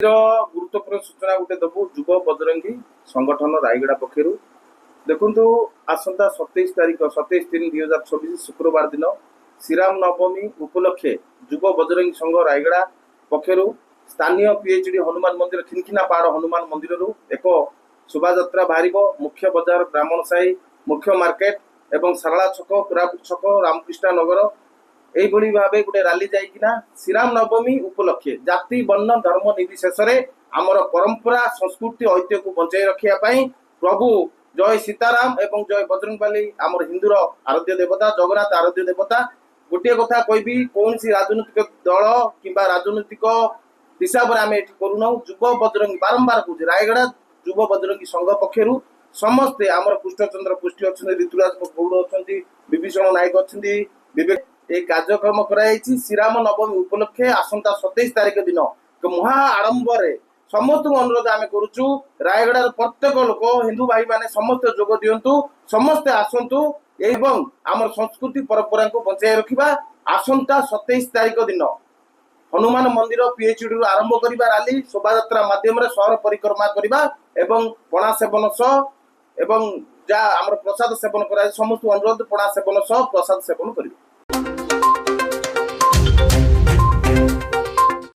गुरुत्वपूर्ण सूचना गोटे दबु युव बजरंगी संगठन रायगड़ा पक्षर देखु आसंता 27 तारीख 27/3/2024 शुक्रवार दिन श्रीराम नवमी उपलक्षे युव बजरंगी संघ रायगड़ा पक्षर स्थानीय पीएचडी हनुमान मंदिर खिनखिना पहाड़ हनुमान मंदिर एक शोभा यात्रा बाहर मुख्य बजार ब्राह्मण साही मुख्य मार्केट एवं सारला छक कोरापुट छक रामकृष्ण नगर यही भाव गोटे राली जाइकिना श्रीराम नवमी उपलक्षे जाति वर्ण धर्म निर्विशेष आमर परंपरा संस्कृति ऐतिह्य को बचाई रखापी प्रभु जय सीताराम एवं जय बजरंगबली आमर हिंदूर आराध्य देवता जगन्नाथ आराध्य देवता गोटे कथा कहबी कौन राजनीतिक दल कि राजनीतिक हिसाब से आम ये करूना युव बजरंगी बारंबार कह रायगड़ा युव बजरंगी संघ पक्षर समस्ते आमर कृष्णचंद्र पुष्टि अच्छा ऋतुराज गौड़ अच्छा विभीषण नायक अच्छा विवेक ये कार्यक्रम कराई श्रीराम नवमी उपलक्षे आसंता 27 तारीख दिन महा आडंबर समस्त अनुरोध आम करुचु रायगड़ार प्रत्येक लोक हिंदू भाई माने समस्त जोग दियंतु समस्ते आसंतु एवं आमर संस्कृति परंपरा को बचाई रखिबा आसंता 27 तारीख दिन हनुमान मंदिर पीएचडी आरंभ करबा राली शोभा यात्रा माध्यम सहर परिक्रमा करबा एवं पणा सेवन एवं जा आमर प्रसाद सेवन करा समस्त अनुरोध पणा सेवन प्रसाद सेवन करिबा।